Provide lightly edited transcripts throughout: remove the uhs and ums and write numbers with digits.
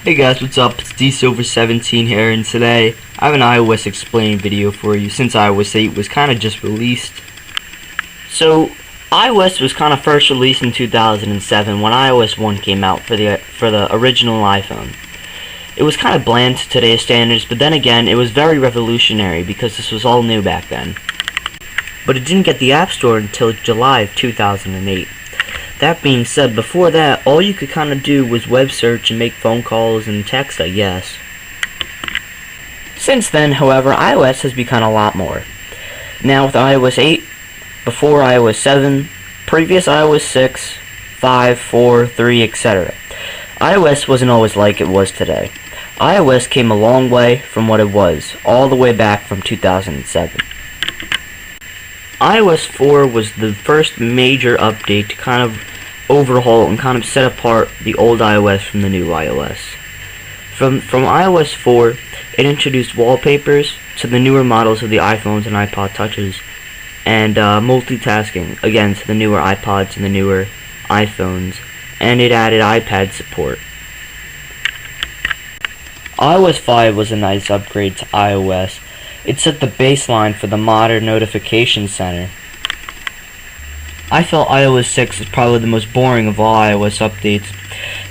Hey guys, what's up? It's DSilver17 here, and today I have an iOS explain video for you since iOS 8 was kind of just released. So, iOS was kind of first released in 2007 when iOS 1 came out for the original iPhone. It was kind of bland to today's standards, but then again, it was very revolutionary because this was all new back then. But it didn't get the App Store until July of 2008. That being said, before that, all you could kind of do was web search and make phone calls and text, I guess. Since then, however, iOS has become a lot more. Now with iOS 8, before iOS 7, previous iOS 6, 5, 4, 3, etc. iOS wasn't always like it was today. iOS came a long way from what it was, all the way back from 2007. iOS 4 was the first major update to kind of overhaul and kind of set apart the old iOS from the new iOS. From iOS 4, it introduced wallpapers to the newer models of the iPhones and iPod Touches, and multitasking, again, to the newer iPods and the newer iPhones, and it added iPad support. iOS 5 was a nice upgrade to iOS. It set the baseline for the modern notification center. I felt iOS 6 was probably the most boring of all iOS updates.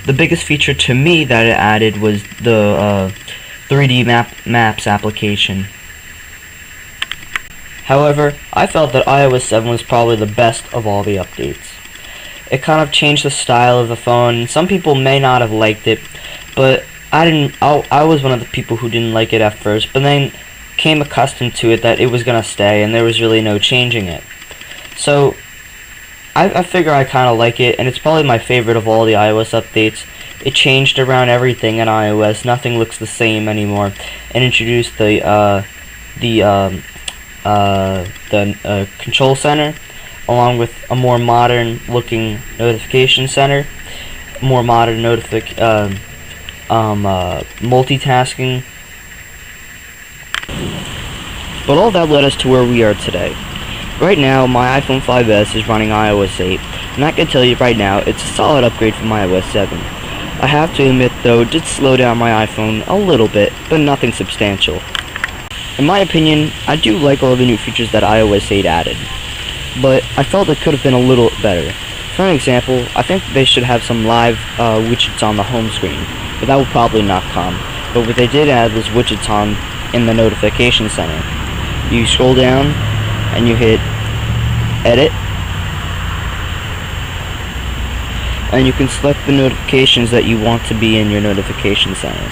The biggest feature to me that it added was the 3D Maps application. However, I felt that iOS 7 was probably the best of all the updates. It kind of changed the style of the phone, and some people may not have liked it, but I was one of the people who didn't like it at first, but then came accustomed to it that it was gonna stay and there was really no changing it. So I figure I kind of like it, and it's probably my favorite of all the iOS updates. It changed around everything in iOS. Nothing looks the same anymore, and introduced the control center, along with a more modern looking notification center, more modern multitasking. But all that led us to where we are today. Right now, my iPhone 5S is running iOS 8, and I can tell you right now, it's a solid upgrade from iOS 7. I have to admit, though, it did slow down my iPhone a little bit, but nothing substantial. In my opinion, I do like all the new features that iOS 8 added, but I felt it could have been a little better. For an example, I think they should have some live widgets on the home screen, but that would probably not come. But what they did add was widgets in the notification center. You scroll down, and you hit edit, and you can select the notifications that you want to be in your notification center.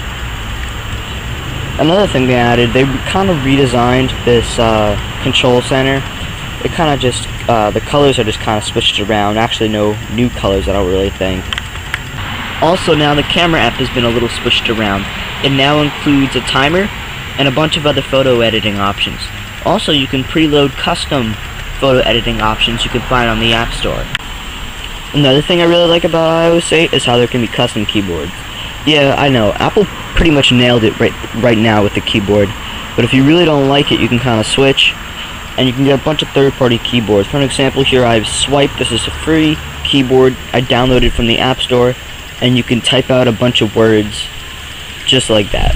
Another thing they added, they kind of redesigned this control center. It kind of just, the colors are just kind of switched around. Actually, no new colors, I don't really think. Also, now the camera app has been a little switched around. It now includes a timer and a bunch of other photo editing options. Also, you can preload custom photo editing options you can find on the App Store. Another thing I really like about iOS 8 is how there can be custom keyboards. Yeah, I know, Apple pretty much nailed it right now with the keyboard, but if you really don't like it, you can kind of switch, and you can get a bunch of third-party keyboards. For an example, here I have Swipe. This is a free keyboard I downloaded from the App Store, and you can type out a bunch of words just like that.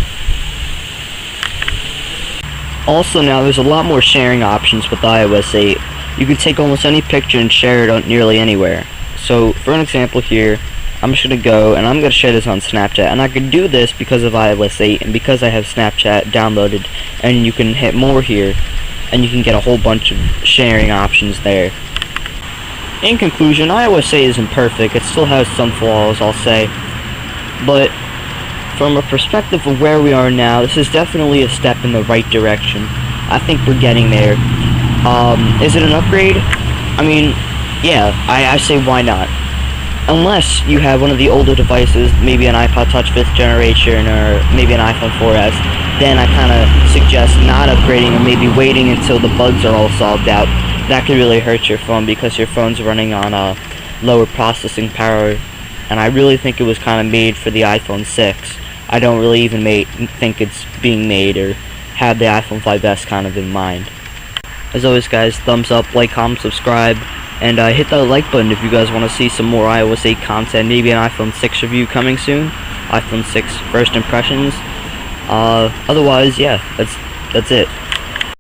Also, now there's a lot more sharing options with iOS 8. You can take almost any picture and share it on nearly anywhere. So, for an example here, I'm just going to go and I'm going to share this on Snapchat. And I can do this because of iOS 8 and because I have Snapchat downloaded. And you can hit more here, and you can get a whole bunch of sharing options there. In conclusion, iOS 8 isn't perfect. It still has some flaws, I'll say. But from a perspective of where we are now, this is definitely a step in the right direction. I think we're getting there. Is it an upgrade? I mean, yeah, I say why not? Unless you have one of the older devices, maybe an iPod Touch 5th generation, or maybe an iPhone 4S, then I kind of suggest not upgrading and maybe waiting until the bugs are all solved out. That could really hurt your phone because your phone's running on a lower processing power, and I really think it was kind of made for the iPhone 6. I don't really even think it's being made or have the iPhone 5S kind of in mind. As always, guys, thumbs up, like, comment, subscribe, And hit that like button if you guys want to see some more iOS 8 content, maybe an iPhone 6 review coming soon, iPhone 6 first impressions. Otherwise, yeah, that's it.